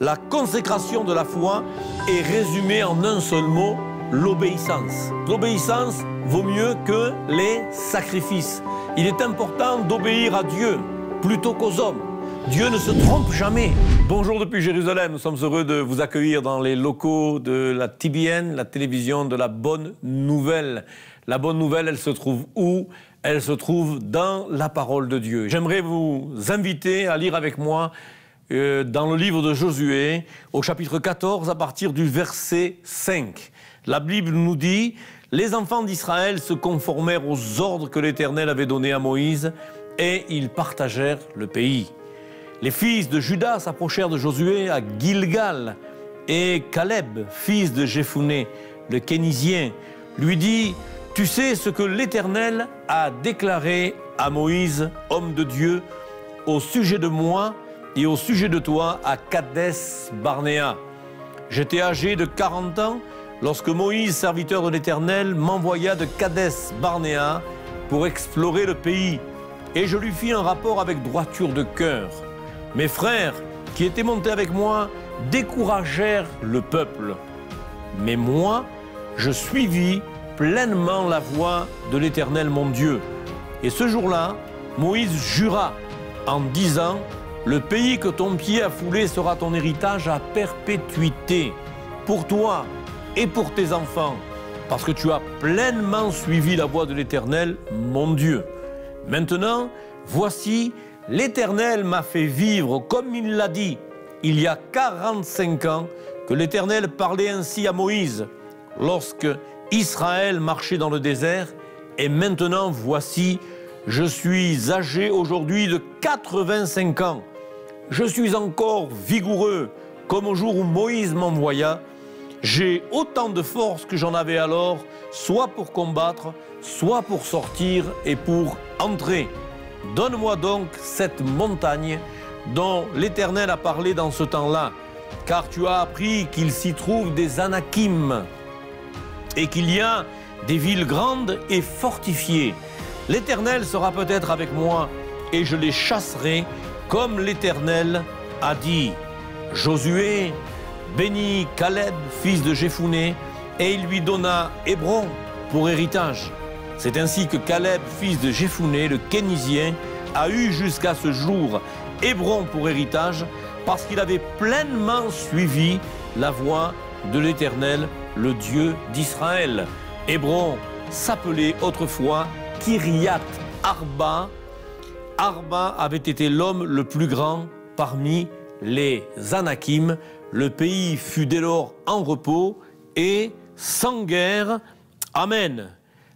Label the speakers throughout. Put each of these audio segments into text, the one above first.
Speaker 1: La consécration de la foi est résumée en un seul mot, l'obéissance. L'obéissance vaut mieux que les sacrifices. Il est important d'obéir à Dieu plutôt qu'aux hommes. Dieu ne se trompe jamais. Bonjour depuis Jérusalem, nous sommes heureux de vous accueillir dans les locaux de la TBN, la télévision de la Bonne Nouvelle. La Bonne Nouvelle, elle se trouve où? Elle se trouve dans la parole de Dieu. J'aimerais vous inviter à lire avec moi dans le livre de Josué, au chapitre 14, à partir du verset 5. La Bible nous dit « Les enfants d'Israël se conformèrent aux ordres que l'Éternel avait donnés à Moïse et ils partagèrent le pays. » Les fils de Juda s'approchèrent de Josué à Gilgal et Caleb, fils de Jephuné, le Kénizien, lui dit « Tu sais ce que l'Éternel a déclaré à Moïse, homme de Dieu, au sujet de moi et au sujet de toi à Kadès Barnéa. J'étais âgé de 40 ans lorsque Moïse, serviteur de l'Éternel, m'envoya de Kadès Barnéa pour explorer le pays et je lui fis un rapport avec droiture de cœur. Mes frères, qui étaient montés avec moi, découragèrent le peuple. Mais moi, je suivis pleinement la voie de l'Éternel mon Dieu. Et ce jour-là, Moïse jura en disant « Le pays que ton pied a foulé sera ton héritage à perpétuité, pour toi et pour tes enfants, parce que tu as pleinement suivi la voie de l'Éternel mon Dieu. Maintenant, voici, l'Éternel m'a fait vivre comme il l'a dit. Il y a 45 ans que l'Éternel parlait ainsi à Moïse, lorsque Israël marchait dans le désert. Et maintenant, voici, je suis âgé aujourd'hui de 85 ans. Je suis encore vigoureux, comme au jour où Moïse m'envoya. J'ai autant de force que j'en avais alors, soit pour combattre, soit pour sortir et pour entrer. Donne-moi donc cette montagne dont l'Éternel a parlé dans ce temps-là, car tu as appris qu'il s'y trouve des Anakim et qu'il y a des villes grandes et fortifiées. L'Éternel sera peut-être avec moi et je les chasserai comme l'Éternel a dit. Josué bénit Caleb, fils de Jephuné, et il lui donna Hébron pour héritage. C'est ainsi que Caleb, fils de Jephuné, le Kénizien, a eu jusqu'à ce jour Hébron pour héritage parce qu'il avait pleinement suivi la voie de l'Éternel, le Dieu d'Israël. Hébron s'appelait autrefois Kiriath Arba. Arba avait été l'homme le plus grand parmi les Anakim. Le pays fut dès lors en repos et sans guerre. Amen.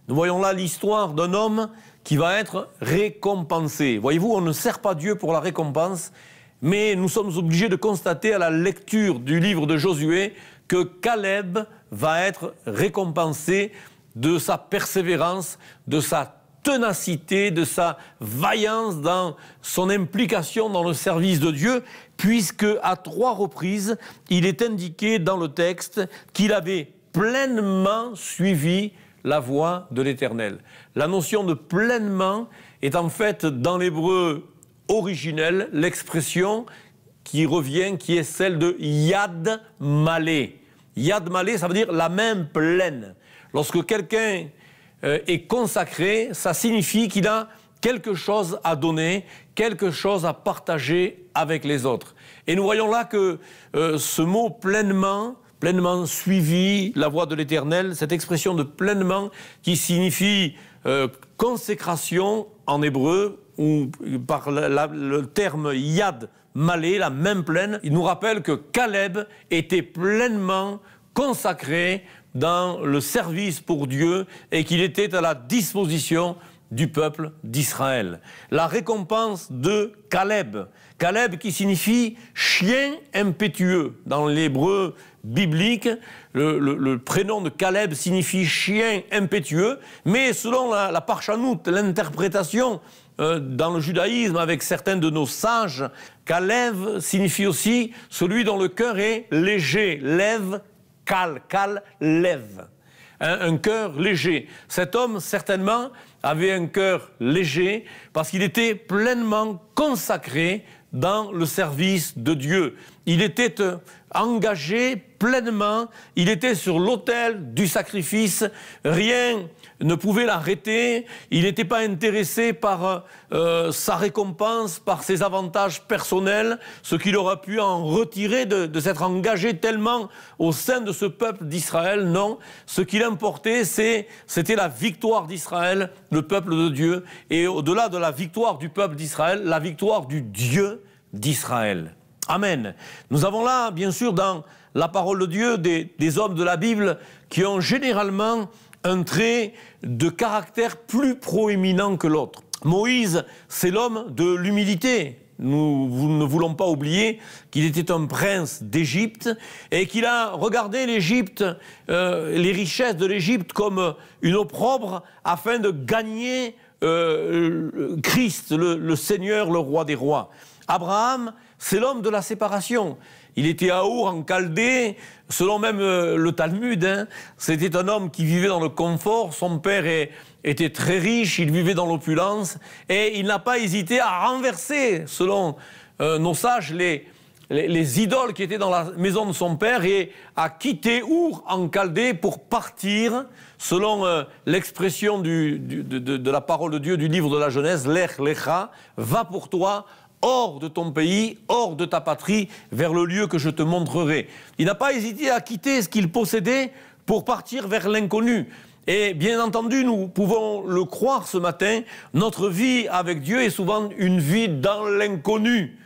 Speaker 1: Nous voyons là l'histoire d'un homme qui va être récompensé. Voyez-vous, on ne sert pas Dieu pour la récompense, mais nous sommes obligés de constater à la lecture du livre de Josué que Caleb va être récompensé de sa persévérance, de sa ténacité, de sa vaillance dans son implication dans le service de Dieu, puisque à 3 reprises, il est indiqué dans le texte qu'il avait pleinement suivi la voie de l'Éternel. La notion de pleinement est en fait dans l'hébreu originel l'expression qui revient, qui est celle de Yad Malé. Yad Malé, ça veut dire la main pleine. Lorsque quelqu'un est consacré, ça signifie qu'il a quelque chose à donner, quelque chose à partager avec les autres. Et nous voyons là que ce mot pleinement suivi la voie de l'Éternel, cette expression de pleinement qui signifie consécration en hébreu, ou par le terme yad malé, la main pleine, il nous rappelle que Caleb était pleinement consacré dans le service pour Dieu et qu'il était à la disposition du peuple d'Israël. La récompense de Caleb, Caleb qui signifie chien impétueux. Dans l'hébreu biblique, le prénom de Caleb signifie chien impétueux, mais selon la parchanout, l'interprétation dans le judaïsme avec certains de nos sages, Caleb signifie aussi celui dont le cœur est léger, lève, cal, lève. Un cœur léger. Cet homme, certainement, avait un cœur léger parce qu'il était pleinement consacré dans le service de Dieu. il était engagé pleinement, il était sur l'autel du sacrifice, rien ne pouvait l'arrêter, il n'était pas intéressé par sa récompense, par ses avantages personnels, ce qu'il aurait pu en retirer de s'être engagé tellement au sein de ce peuple d'Israël. Non, ce qui l'importait, c'était la victoire d'Israël, le peuple de Dieu, et au-delà de la victoire du peuple d'Israël, la victoire du Dieu d'Israël. Amen. Nous avons là, bien sûr, dans la parole de Dieu, des hommes de la Bible qui ont généralement un trait de caractère plus proéminent que l'autre. Moïse, c'est l'homme de l'humilité. Nous ne voulons pas oublier qu'il était un prince d'Égypte et qu'il a regardé l'Égypte, les richesses de l'Égypte comme une opprobre afin de gagner Christ, le Seigneur, le roi des rois. Abraham, c'est l'homme de la séparation. Il était à Our en Chaldée, selon même le Talmud. C'était un homme qui vivait dans le confort. Son père était très riche, il vivait dans l'opulence. Et il n'a pas hésité à renverser, selon nos sages, les idoles qui étaient dans la maison de son père et à quitter Our en Chaldée pour partir, selon l'expression de la parole de Dieu du livre de la Genèse, Lech Lecha, va pour toi, hors de ton pays, hors de ta patrie, vers le lieu que je te montrerai. Il n'a pas hésité à quitter ce qu'il possédait pour partir vers l'inconnu. Et bien entendu, nous pouvons le croire ce matin, notre vie avec Dieu est souvent une vie dans l'inconnu.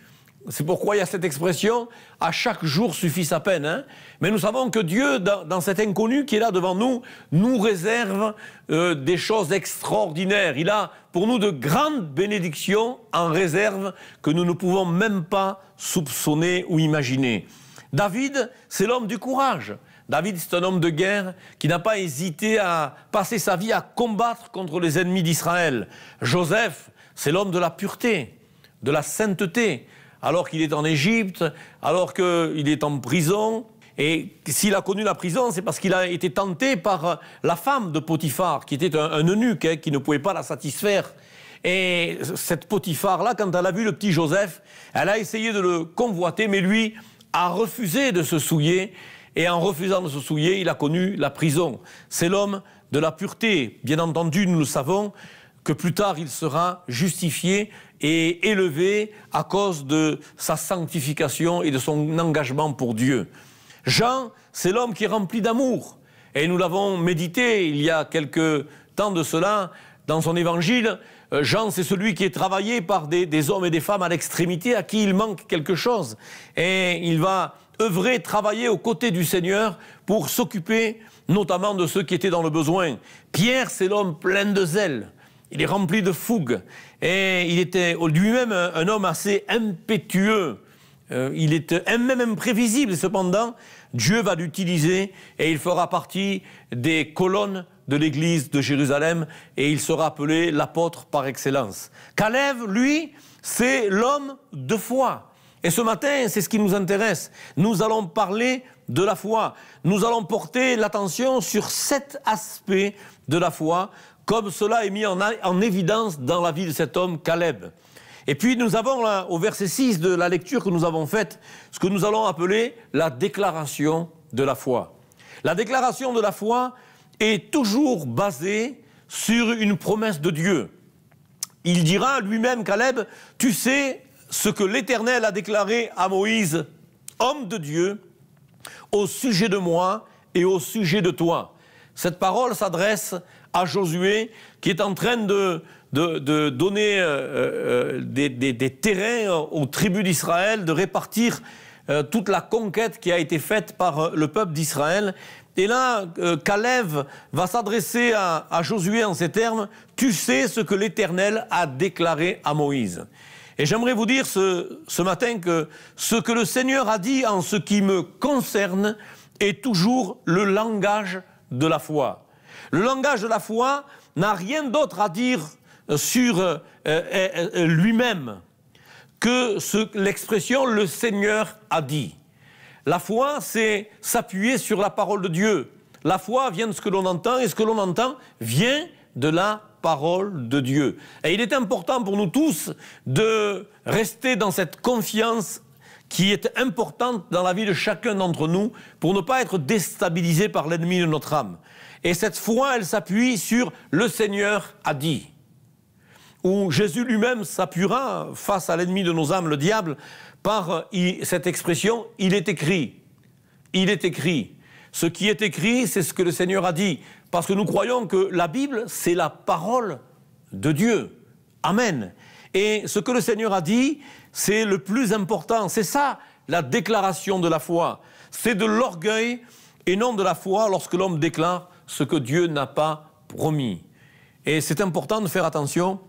Speaker 1: C'est pourquoi il y a cette expression « à chaque jour suffit sa peine ». Hein. Mais nous savons que Dieu, dans cet inconnu qui est là devant nous, nous réserve des choses extraordinaires. Il a pour nous de grandes bénédictions en réserve que nous ne pouvons même pas soupçonner ou imaginer. David, c'est l'homme du courage. David, c'est un homme de guerre qui n'a pas hésité à passer sa vie à combattre contre les ennemis d'Israël. Joseph, c'est l'homme de la pureté, de la sainteté. Alors qu'il est en Égypte, alors qu'il est en prison. Et s'il a connu la prison, c'est parce qu'il a été tenté par la femme de Potiphar, qui était un eunuque, qui ne pouvait pas la satisfaire. Et cette Potiphar-là, quand elle a vu le petit Joseph, elle a essayé de le convoiter, mais lui a refusé de se souiller. Et en refusant de se souiller, il a connu la prison. C'est l'homme de la pureté. Bien entendu, nous le savons, que plus tard il sera justifié et élevé à cause de sa sanctification et de son engagement pour Dieu. Jean, c'est l'homme qui est rempli d'amour. Et nous l'avons médité il y a quelque temps de cela dans son évangile. Jean, c'est celui qui est travaillé par des hommes et des femmes à l'extrémité, à qui il manque quelque chose. Et il va œuvrer, travailler aux côtés du Seigneur pour s'occuper notamment de ceux qui étaient dans le besoin. Pierre, c'est l'homme plein de zèle. Il est rempli de fougue et il était lui-même un homme assez impétueux. Il est même imprévisible. Et cependant, Dieu va l'utiliser et il fera partie des colonnes de l'église de Jérusalem et il sera appelé l'apôtre par excellence. Caleb, lui, c'est l'homme de foi. Et ce matin, c'est ce qui nous intéresse. Nous allons parler de la foi. Nous allons porter l'attention sur 7 aspects de la foi, comme cela est mis en évidence dans la vie de cet homme, Caleb. Et puis nous avons là, au verset 6 de la lecture que nous avons faite, ce que nous allons appeler la déclaration de la foi. La déclaration de la foi est toujours basée sur une promesse de Dieu. Il dira lui-même, Caleb, « Tu sais ce que l'Éternel a déclaré à Moïse, homme de Dieu, au sujet de moi et au sujet de toi. » Cette parole s'adresse à Josué qui est en train de donner des terrains aux tribus d'Israël, de répartir toute la conquête qui a été faite par le peuple d'Israël. Et là, Caleb va s'adresser à Josué en ces termes, « Tu sais ce que l'Éternel a déclaré à Moïse. » Et j'aimerais vous dire ce matin que ce que le Seigneur a dit en ce qui me concerne est toujours le langage de la foi. Le langage de la foi n'a rien d'autre à dire sur lui-même que l'expression « le Seigneur a dit ». La foi, c'est s'appuyer sur la parole de Dieu. La foi vient de ce que l'on entend et ce que l'on entend vient de la parole de Dieu. Et il est important pour nous tous de rester dans cette confiance qui est importante dans la vie de chacun d'entre nous pour ne pas être déstabilisé par l'ennemi de notre âme. Et cette foi, elle s'appuie sur « le Seigneur a dit », où Jésus lui-même s'appuiera face à l'ennemi de nos âmes, le diable, par cette expression « il est écrit ». Il est écrit. Ce qui est écrit, c'est ce que le Seigneur a dit. Parce que nous croyons que la Bible, c'est la parole de Dieu. Amen. Et ce que le Seigneur a dit, c'est le plus important. C'est ça, la déclaration de la foi. C'est de l'orgueil et non de la foi lorsque l'homme déclare ce que Dieu n'a pas promis. Et c'est important de faire attention,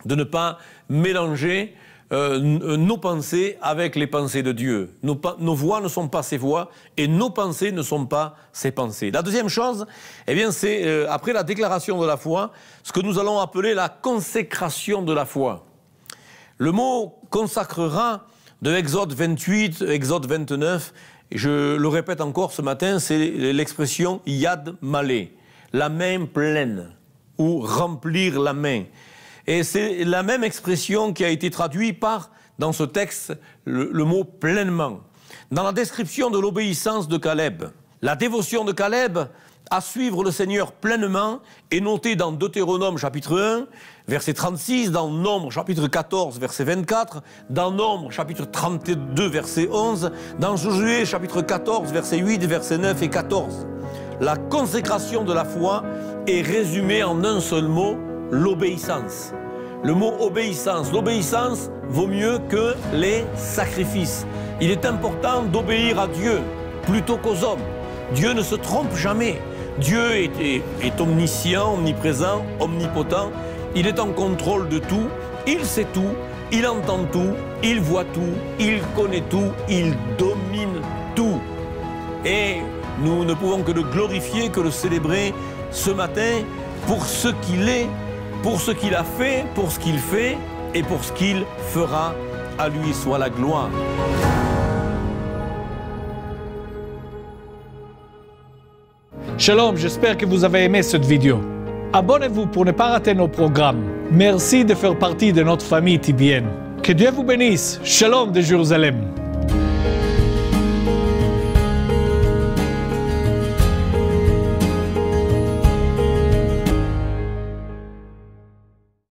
Speaker 1: de ne pas mélanger nos pensées avec les pensées de Dieu. Nos voix ne sont pas ses voix et nos pensées ne sont pas ses pensées. La deuxième chose, eh bien, c'est après la déclaration de la foi, ce que nous allons appeler la consécration de la foi. Le mot consacrera de Exode 28, Exode 29, et je le répète encore ce matin, c'est l'expression yad malé, la main pleine, ou remplir la main. Et c'est la même expression qui a été traduite par, dans ce texte, le mot pleinement. Dans la description de l'obéissance de Caleb, la dévotion de Caleb à suivre le Seigneur pleinement est notée dans Deutéronome chapitre 1, verset 36, dans Nombre chapitre 14, verset 24, dans Nombre chapitre 32, verset 11, dans Josué chapitre 14, verset 8, verset 9 et 14. La consécration de la foi est résumée en un seul mot, l'obéissance. Le mot obéissance. L'obéissance vaut mieux que les sacrifices. Il est important d'obéir à Dieu plutôt qu'aux hommes. Dieu ne se trompe jamais. Dieu est omniscient, omniprésent, omnipotent. Il est en contrôle de tout. Il sait tout. Il entend tout. Il voit tout. Il connaît tout. Il domine tout. Et nous ne pouvons que le glorifier, que le célébrer ce matin pour ce qu'il est, pour ce qu'il a fait, pour ce qu'il fait et pour ce qu'il fera. À lui soit la gloire.
Speaker 2: Shalom, j'espère que vous avez aimé cette vidéo. Abonnez-vous pour ne pas rater nos programmes. Merci de faire partie de notre famille TBN. Que Dieu vous bénisse. Shalom de Jérusalem.